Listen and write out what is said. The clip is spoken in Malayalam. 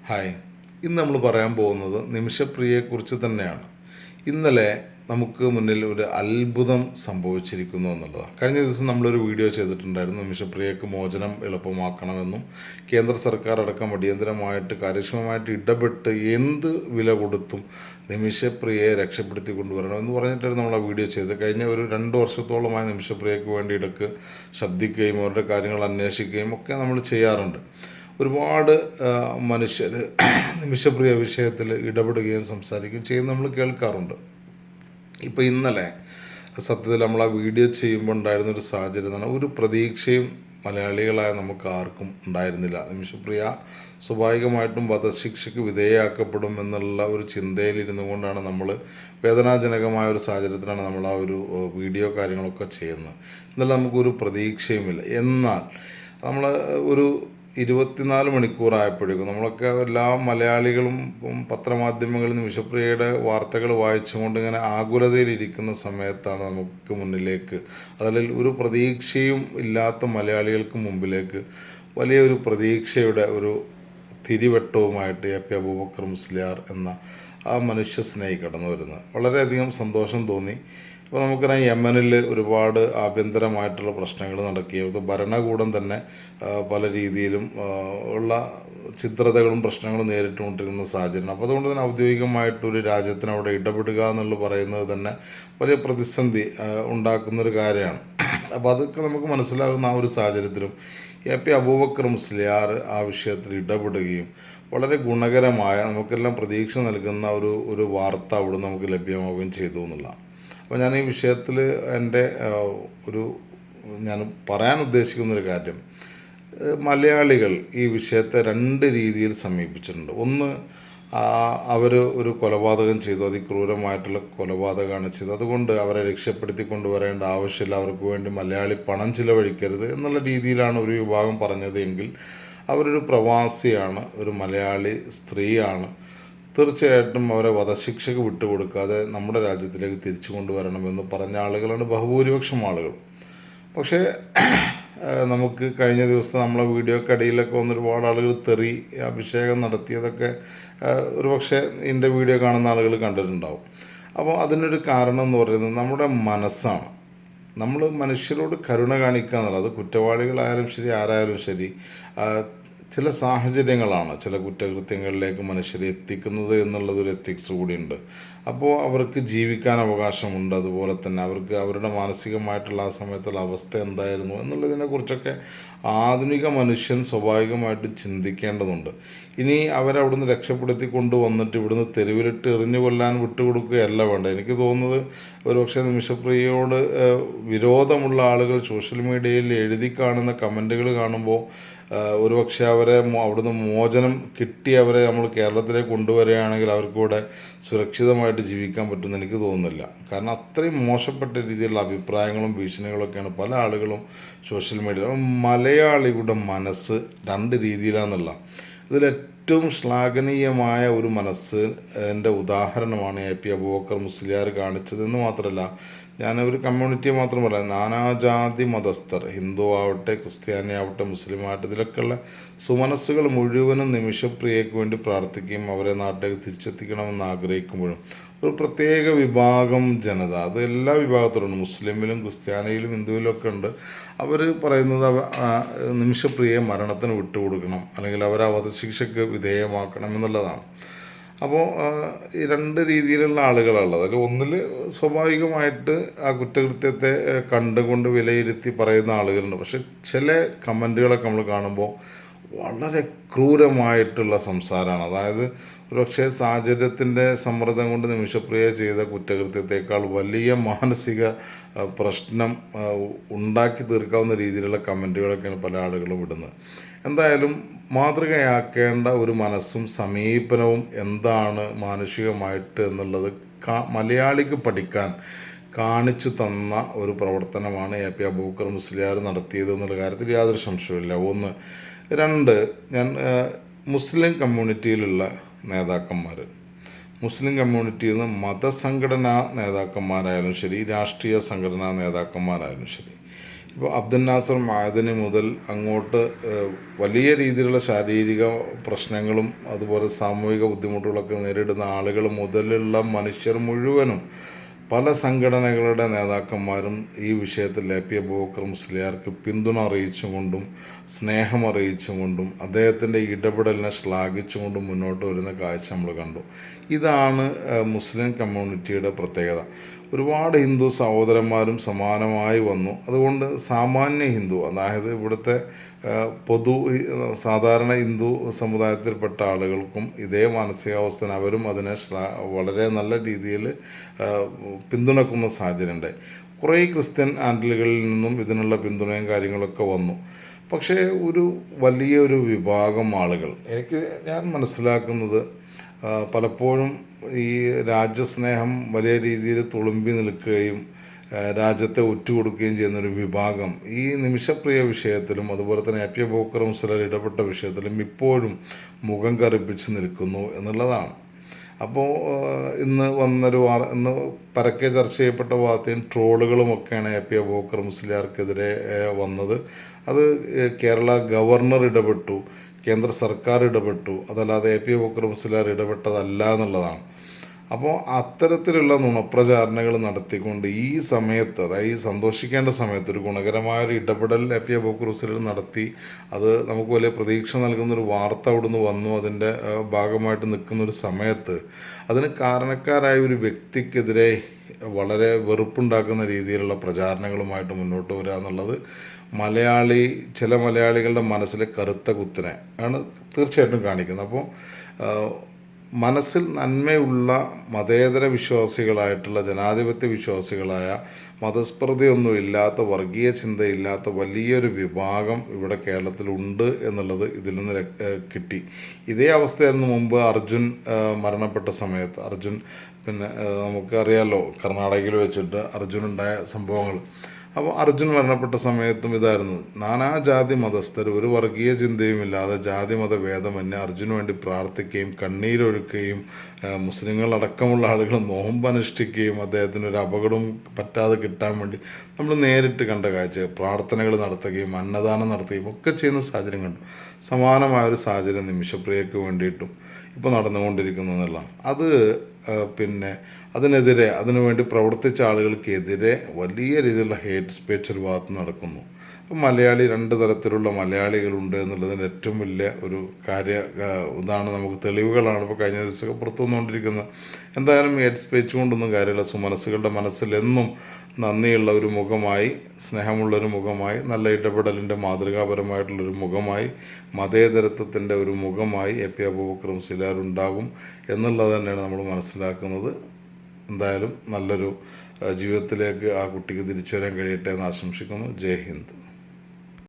ഹായ്, ഇന്ന് നമ്മൾ പറയാൻ പോകുന്നത് നിമിഷപ്രിയയെക്കുറിച്ച് തന്നെയാണ്. ഇന്നലെ നമുക്ക് മുന്നിൽ ഒരു അത്ഭുതം സംഭവിച്ചിരിക്കുന്നു എന്നുള്ളതാണ്. കഴിഞ്ഞ ദിവസം നമ്മളൊരു വീഡിയോ ചെയ്തിട്ടുണ്ടായിരുന്നു. നിമിഷപ്രിയക്ക് മോചനം എളുപ്പമാക്കണമെന്നും കേന്ദ്ര സർക്കാർ അടക്കം അടിയന്തരമായിട്ട് കാര്യക്ഷമമായിട്ട് ഇടപെട്ട് എന്ത് വില കൊടുത്തും നിമിഷപ്രിയയെ രക്ഷപ്പെടുത്തി കൊണ്ടുവരണമെന്ന് പറഞ്ഞിട്ടായിരുന്നു നമ്മൾ ആ വീഡിയോ ചെയ്തത്. കഴിഞ്ഞ ഒരു 2 വർഷത്തോളമായി നിമിഷപ്രിയക്ക് വേണ്ടി ഇടയ്ക്ക് ശബ്ദിക്കുകയും അവരുടെ കാര്യങ്ങൾ അന്വേഷിക്കുകയും ഒക്കെ നമ്മൾ ചെയ്യാറുണ്ട്. ഒരുപാട് മനുഷ്യർ നിമിഷപ്രിയ വിഷയത്തിൽ ഇടപെടുകയും സംസാരിക്കുകയും ചെയ്യുന്നത് നമ്മൾ കേൾക്കാറുണ്ട്. ഇപ്പോൾ ഇന്നലെ സത്യത്തിൽ നമ്മൾ ആ വീഡിയോ ചെയ്യുമ്പോൾ ഉണ്ടായിരുന്നൊരു സാഹചര്യം എന്ന് പറഞ്ഞാൽ ഒരു പ്രതീക്ഷയും മലയാളികളായ നമുക്ക് ആർക്കും ഉണ്ടായിരുന്നില്ല. നിമിഷപ്രിയ സ്വാഭാവികമായിട്ടും വധശിക്ഷയ്ക്ക് വിധേയമാക്കപ്പെടും എന്നുള്ള ഒരു ചിന്തയിലിരുന്നു കൊണ്ടാണ് നമ്മൾ വേദനാജനകമായ ഒരു സാഹചര്യത്തിലാണ് നമ്മൾ ആ ഒരു വീഡിയോ കാര്യങ്ങളൊക്കെ ചെയ്യുന്നത്. എന്നാലും നമുക്കൊരു പ്രതീക്ഷയുമില്ല. എന്നാൽ നമ്മൾ ഒരു 24 മണിക്കൂറായപ്പോഴേക്കും നമ്മളൊക്കെ എല്ലാ മലയാളികളും പത്രമാധ്യമങ്ങളിൽ നിമിഷപ്രിയയുടെ വാർത്തകൾ വായിച്ചുകൊണ്ട് ഇങ്ങനെ ആകുലതയിലിരിക്കുന്ന സമയത്താണ് നമുക്ക് മുന്നിലേക്ക്, അതിൽ ഒരു പ്രതീക്ഷയും ഇല്ലാത്ത മലയാളികൾക്ക് മുമ്പിലേക്ക് വലിയൊരു പ്രതീക്ഷയുടെ ഒരു തിരിവട്ടവുമായിട്ട് എ പി അബൂബക്കർ മുസ്ലിയാർ എന്ന ആ മനുഷ്യ സ്നേഹി കടന്നു വരുന്നത് വളരെയധികം സന്തോഷം തോന്നി. ഇപ്പോൾ നമുക്കറിയാം, യമനിൽ ഒരുപാട് ആഭ്യന്തരമായിട്ടുള്ള പ്രശ്നങ്ങൾ നടക്കുകയും ഇത് ഭരണകൂടം തന്നെ പല രീതിയിലും ഉള്ള ചിത്രതകളും പ്രശ്നങ്ങളും നേരിട്ടുകൊണ്ടിരിക്കുന്ന സാഹചര്യം. അപ്പോൾ അതുകൊണ്ട് തന്നെ ഔദ്യോഗികമായിട്ടൊരു രാജ്യത്തിന് അവിടെ ഇടപെടുക എന്നുള്ളത് പറയുന്നത് തന്നെ വലിയ പ്രതിസന്ധി ഉണ്ടാക്കുന്നൊരു കാര്യമാണ്. അപ്പോൾ അതൊക്കെ നമുക്ക് മനസ്സിലാകുന്ന ആ ഒരു സാഹചര്യത്തിലും എ പി അബൂബക്കർ മുസ്ലിയാർ ആ വിഷയത്തിൽ ഇടപെടുകയും വളരെ ഗുണകരമായ നമുക്കെല്ലാം പ്രതീക്ഷ നൽകുന്ന ഒരു വാർത്ത അവിടെ നമുക്ക് ലഭ്യമാവുകയും ചെയ്തു എന്നുള്ളതാണ്. അപ്പോൾ ഞാൻ ഈ വിഷയത്തിൽ ഞാൻ പറയാൻ ഉദ്ദേശിക്കുന്നൊരു കാര്യം, മലയാളികൾ ഈ വിഷയത്തെ 2 രീതിയിൽ സമീപിച്ചിട്ടുണ്ട്. ഒന്ന്, അവർ ഒരു കൊലപാതകം ചെയ്തു, അതിക്രൂരമായിട്ടുള്ള കൊലപാതകമാണ് ചെയ്തത്, അതുകൊണ്ട് അവരെ രക്ഷപ്പെടുത്തി കൊണ്ടുവരേണ്ട ആവശ്യമില്ല, അവർക്ക് വേണ്ടി മലയാളി പണം ചിലവഴിക്കരുത് എന്നുള്ള രീതിയിലാണ് ഒരു വിഭാഗം പറഞ്ഞത്. എങ്കിൽ അവരൊരു പ്രവാസിയാണ്, ഒരു മലയാളി സ്ത്രീയാണ്, തീർച്ചയായിട്ടും അവരെ വധശിക്ഷയ്ക്ക് വിട്ടുകൊടുക്കാതെ നമ്മുടെ രാജ്യത്തിലേക്ക് തിരിച്ചു കൊണ്ടുവരണമെന്ന് പറഞ്ഞ ആളുകളാണ് ബഹുഭൂരിപക്ഷം ആളുകൾ. പക്ഷേ നമുക്ക് കഴിഞ്ഞ ദിവസം നമ്മളെ വീഡിയോക്കടിയിലൊക്കെ വന്ന് ഒരുപാട് ആളുകൾ തെറി അഭിഷേകം നടത്തിയതൊക്കെ ഒരുപക്ഷെ എൻ്റെ വീഡിയോ കാണുന്ന ആളുകൾ കണ്ടിട്ടുണ്ടാവും. അപ്പോൾ അതിനൊരു കാരണം എന്ന് പറയുന്നത് നമ്മുടെ മനസ്സാണ്. നമ്മൾ മനുഷ്യരോട് കരുണ കാണിക്കുക എന്നുള്ളത്, അത് കുറ്റവാളികളായാലും ശരി, ആരായാലും ശരി, ചില സാഹചര്യങ്ങളാണ് ചില കുറ്റകൃത്യങ്ങളിലേക്ക് മനുഷ്യരെ എത്തിക്കുന്നത് എന്നുള്ളതൊരു എത്തിക്സ് കൂടിയുണ്ട്. അപ്പോൾ അവർക്ക് ജീവിക്കാൻ അവകാശമുണ്ട്, അതുപോലെ തന്നെ അവർക്ക് അവരുടെ മാനസികമായിട്ടുള്ള ആ സമയത്തുള്ള അവസ്ഥ എന്തായിരുന്നു എന്നുള്ളതിനെക്കുറിച്ചൊക്കെ ആധുനിക മനുഷ്യൻ സ്വാഭാവികമായിട്ടും ചിന്തിക്കേണ്ടതുണ്ട്. ഇനി അവരവിടുന്ന് രക്ഷപ്പെടുത്തി കൊണ്ടുവന്നിട്ട് ഇവിടുന്ന് തെരുവിലിട്ട് എറിഞ്ഞു കൊല്ലാൻ വിട്ടുകൊടുക്കുകയല്ല വേണ്ട. എനിക്ക് തോന്നുന്നത് ഒരുപക്ഷെ നിമിഷപ്രിയയോട് വിരോധമുള്ള ആളുകൾ സോഷ്യൽ മീഡിയയിൽ എഴുതി കാണുന്ന കമൻറ്റുകൾ കാണുമ്പോൾ ഒരുപക്ഷെ അവരെ അവിടുന്ന് മോചനം കിട്ടി അവരെ നമ്മൾ കേരളത്തിലേക്ക് കൊണ്ടുവരികയാണെങ്കിൽ അവർക്കിവിടെ സുരക്ഷിതമായിട്ട് ജീവിക്കാൻ പറ്റുമെന്ന് എനിക്ക് തോന്നുന്നില്ല. കാരണം അത്രയും മോശപ്പെട്ട രീതിയിലുള്ള അഭിപ്രായങ്ങളും ഭീഷണികളൊക്കെയാണ് പല ആളുകളും സോഷ്യൽ മീഡിയയിൽ. മലയാളിയുടെ മനസ്സ് 2 രീതിയിലാണെന്നുള്ള ഇതിലേറ്റവും ശ്ലാഘനീയമായ ഒരു മനസ്സ് എൻ്റെ ഉദാഹരണമാണ് എ പി അബൂബക്കർ മുസ്ലിയാർ കാണിച്ചതെന്ന് മാത്രമല്ല, ഞാൻ ഒരു കമ്മ്യൂണിറ്റിയെ മാത്രം പറയാം, നാനാജാതി മതസ്ഥർ, ഹിന്ദു ആവട്ടെ, ക്രിസ്ത്യാനി ആവട്ടെ, മുസ്ലിം ആവട്ടെ, ഇതിലൊക്കെയുള്ള സുമനസ്സുകൾ മുഴുവനും നിമിഷപ്രിയയ്ക്ക് വേണ്ടി പ്രാർത്ഥിക്കുകയും അവരെ നാട്ടിലേക്ക് തിരിച്ചെത്തിക്കണമെന്ന് ആഗ്രഹിക്കുമ്പോഴും ഒരു പ്രത്യേക വിഭാഗം ജനത, അത് എല്ലാ വിഭാഗത്തിലുണ്ട്, മുസ്ലിമിലും ക്രിസ്ത്യാനിയിലും ഹിന്ദുവിലും ഒക്കെ ഉണ്ട്, അവർ പറയുന്നത് നിമിഷപ്രിയയെ മരണത്തിന് വിട്ടുകൊടുക്കണം, അല്ലെങ്കിൽ അവരെ വധശിക്ഷയ്ക്ക് വിധേയമാക്കണം എന്നുള്ളതാണ്. അപ്പോൾ ഈ 2 രീതിയിലുള്ള ആളുകളുള്ളത്. അതിൽ ഒന്നിൽ സ്വാഭാവികമായിട്ട് ആ കുറ്റകൃത്യത്തെ കണ്ടുകൊണ്ട് വിലയിരുത്തി പറയുന്ന ആളുകളുണ്ട്. പക്ഷെ ചില കമൻറ്റുകളൊക്കെ നമ്മൾ കാണുമ്പോൾ വളരെ ക്രൂരമായിട്ടുള്ള സംസാരമാണ്. അതായത് ഒരുപക്ഷെ സാഹചര്യത്തിൻ്റെ സമ്മർദ്ദം കൊണ്ട് നിമിഷപ്രിയ ചെയ്ത കുറ്റകൃത്യത്തെക്കാൾ വലിയ മാനസിക പ്രശ്നം ഉണ്ടാക്കി തീർക്കാവുന്ന രീതിയിലുള്ള കമൻറ്റുകളൊക്കെയാണ് പല ആളുകളും ഇടുന്നത്. എന്തായാലും മാതൃകയാക്കേണ്ട ഒരു മനസ്സും സമീപനവും എന്താണ് മാനുഷികമായിട്ട് എന്നുള്ളത് മലയാളിക്ക് പഠിക്കാൻ കാണിച്ചു തന്ന ഒരു പ്രവർത്തനമാണ് എ പി അബൂബക്കർ മുസ്ലിയാർ നടത്തിയത് എന്നുള്ള കാര്യത്തിൽ യാതൊരു സംശയമില്ല. 1. 2, ഞാൻ മുസ്ലിം കമ്മ്യൂണിറ്റിയിലുള്ള നേതാക്കന്മാർ, മുസ്ലിം കമ്മ്യൂണിറ്റിയിൽ നിന്ന് മതസംഘടനാ നേതാക്കന്മാരായാലും ശരി, രാഷ്ട്രീയ സംഘടനാ നേതാക്കന്മാരായാലും ശരി, ഇപ്പോൾ അബ്ദുൽ നാസർ മഅദനി മുതൽ അങ്ങോട്ട് വലിയ രീതിയിലുള്ള ശാരീരിക പ്രശ്നങ്ങളും അതുപോലെ സാമൂഹിക ബുദ്ധിമുട്ടുകളൊക്കെ നേരിടുന്ന ആളുകൾ മുതലുള്ള മനുഷ്യർ മുഴുവനും പല സംഘടനകളുടെ നേതാക്കന്മാരും ഈ വിഷയത്തിൽ എ.പി. അബൂബക്കർ മുസ്ലിയാർക്ക് പിന്തുണ അറിയിച്ചുകൊണ്ടും സ്നേഹം അറിയിച്ചുകൊണ്ടും അദ്ദേഹത്തിൻ്റെ ഇടപെടലിനെ ശ്ലാഘിച്ചുകൊണ്ടും മുന്നോട്ട് വരുന്ന കാഴ്ച നമ്മൾ കണ്ടു. ഇതാണ് മുസ്ലിം കമ്മ്യൂണിറ്റിയുടെ പ്രത്യേകത. ഒരുപാട് ഹിന്ദു സഹോദരന്മാരും സമാനമായി വന്നു. അതുകൊണ്ട് സാമാന്യ ഹിന്ദു, അതായത് ഇവിടുത്തെ സാധാരണ ഹിന്ദു സമുദായത്തിൽപ്പെട്ട ആളുകൾക്കും ഇതേ മാനസികാവസ്ഥ അവരും അതിനെ വളരെ നല്ല രീതിയിൽ പിന്തുണക്കുന്ന സാഹചര്യമുണ്ട്. കുറേ ക്രിസ്ത്യൻ ആൻഡിലുകളിൽ നിന്നും ഇതിനുള്ള പിന്തുണയും കാര്യങ്ങളൊക്കെ വന്നു. പക്ഷേ ഒരു വലിയൊരു വിഭാഗം ആളുകൾ ഞാൻ മനസ്സിലാക്കുന്നത് പലപ്പോഴും ഈ രാജ്യസ്നേഹം വലിയ രീതിയിൽ തുളുമ്പി നിൽക്കുകയും രാജ്യത്തെ ഒറ്റുകൊടുക്കുകയും ചെയ്യുന്നൊരു വിഭാഗം ഈ നിമിഷപ്രിയ വിഷയത്തിലും അതുപോലെ തന്നെ എ.പി. അബൂബക്കർ മുസ്ലിയാർ ഇടപെട്ട വിഷയത്തിലും ഇപ്പോഴും മുഖം കറുപ്പിച്ച് നിൽക്കുന്നു എന്നുള്ളതാണ്. അപ്പോൾ ഇന്ന് പരക്കെ ചർച്ച ചെയ്യപ്പെട്ട വാർത്തയും ട്രോളുകളുമൊക്കെയാണ് എ.പി. അബൂബക്കർ മുസ്ലിയാർക്കെതിരെ വന്നത്. അത് കേരള ഗവർണർ ഇടപെട്ടു, കേന്ദ്ര സർക്കാർ ഇടപെട്ടു, അതല്ലാതെ എ.പി. അബൂബക്കർ മുസ്ലിയാർ ഇടപെട്ടതല്ല എന്നുള്ളതാണ്. അപ്പോൾ അത്തരത്തിലുള്ള നുണപ്രചാരണങ്ങൾ നടത്തിക്കൊണ്ട് ഈ സമയത്ത്, അതായത് ഈ സന്തോഷിക്കേണ്ട സമയത്ത് ഒരു ഗുണകരമായൊരു ഇടപെടൽ എ.പി. അബൂബക്കർ മുസ്ലിയാർ നടത്തി. അത് നമുക്ക് വലിയ പ്രതീക്ഷ നൽകുന്നൊരു വാർത്ത അവിടുന്ന് വന്നു. അതിൻ്റെ ഭാഗമായിട്ട് നിൽക്കുന്നൊരു സമയത്ത് അതിന് കാരണക്കാരായ ഒരു വ്യക്തിക്കെതിരെ വളരെ വെറുപ്പുണ്ടാക്കുന്ന രീതിയിലുള്ള പ്രചാരണങ്ങളുമായിട്ട് മുന്നോട്ട് വരിക എന്നുള്ളത് ചില മലയാളികളുടെ മനസ്സിലെ കറുത്ത കുത്തിനെ ആണ് തീർച്ചയായിട്ടും കാണിക്കുന്നത്. അപ്പോൾ മനസ്സിൽ നന്മയുള്ള മതേതര വിശ്വാസികളായിട്ടുള്ള ജനാധിപത്യ വിശ്വാസികളായ മതസ്പർദ്ധയൊന്നും ഇല്ലാത്ത വർഗീയ ചിന്തയില്ലാത്ത വലിയൊരു വിഭാഗം ഇവിടെ കേരളത്തിലുണ്ട് എന്നുള്ളത് ഇതിൽ നിന്ന് കിട്ടി. ഇതേ അവസ്ഥയായിരുന്നു മുമ്പ് അർജുൻ മരണപ്പെട്ട സമയത്ത്. നമുക്കറിയാമല്ലോ കർണാടകയിൽ വെച്ചിട്ട് അർജുനുണ്ടായ സംഭവങ്ങൾ. അപ്പോൾ അർജുൻ മരണപ്പെട്ട സമയത്തും ഇതായിരുന്നു. നാനാജാതി മതസ്ഥർ ഒരു വർഗീയ ചിന്തയുമില്ലാതെ ജാതി മത ഭേദമന്യേ അർജുന് വേണ്ടി പ്രാർത്ഥിക്കുകയും കണ്ണീരൊഴുക്കുകയും മുസ്ലിങ്ങളടക്കമുള്ള ആളുകൾ നോമ്പനുഷ്ഠിക്കുകയും അദ്ദേഹത്തിന് ഒരു അപകടവും പറ്റാതെ കിട്ടാൻ വേണ്ടി നമ്മൾ നേരിട്ട് കണ്ട കാഴ്ച, പ്രാർത്ഥനകൾ നടത്തുകയും അന്നദാനം നടത്തുകയും ഒക്കെ ചെയ്യുന്ന സാഹചര്യം കണ്ടു. സമാനമായൊരു സാഹചര്യം നിമിഷപ്രിയക്ക് വേണ്ടിയിട്ടും ഇപ്പോൾ നടന്നുകൊണ്ടിരിക്കുന്നതെന്നുള്ള അതിനുവേണ്ടി പ്രവർത്തിച്ച ആളുകൾക്കെതിരെ വലിയ രീതിയിലുള്ള ഹേറ്റ് സ്പീച്ച് ഒരു ഭാഗത്ത് നടക്കുന്നു. അപ്പം രണ്ട് തരത്തിലുള്ള മലയാളികളുണ്ട് എന്നുള്ളതിന് ഏറ്റവും വലിയ ഒരു ഇതാണ്, നമുക്ക് തെളിവുകളാണ് ഇപ്പോൾ കഴിഞ്ഞ ദിവസമൊക്കെ പുറത്തു വന്നുകൊണ്ടിരിക്കുന്നത്. എന്തായാലും ഹേറ്റ് സ്പീച്ച് കൊണ്ടൊന്നും കാര്യമില്ല. സുമനസ്സുകളുടെ മനസ്സിൽ എന്നും നന്ദിയുള്ള ഒരു മുഖമായി, സ്നേഹമുള്ളൊരു മുഖമായി, നല്ല ഇടപെടലിൻ്റെ മാതൃകാപരമായിട്ടുള്ളൊരു മുഖമായി, മതേതരത്വത്തിൻ്റെ ഒരു മുഖമായി എ.പി. അബൂബക്കർ മുസ്ലിയാർ ഉണ്ടാകും എന്നുള്ളത് തന്നെയാണ് നമ്മൾ മനസ്സിലാക്കുന്നത്. എന്തായാലും നല്ലൊരു ജീവിതത്തിലേക്ക് ആ കുട്ടിക്ക് തിരിച്ചു വരാൻ കഴിയട്ടെ എന്ന് ആശംസിക്കുന്നു. ജയ് ഹിന്ദ്.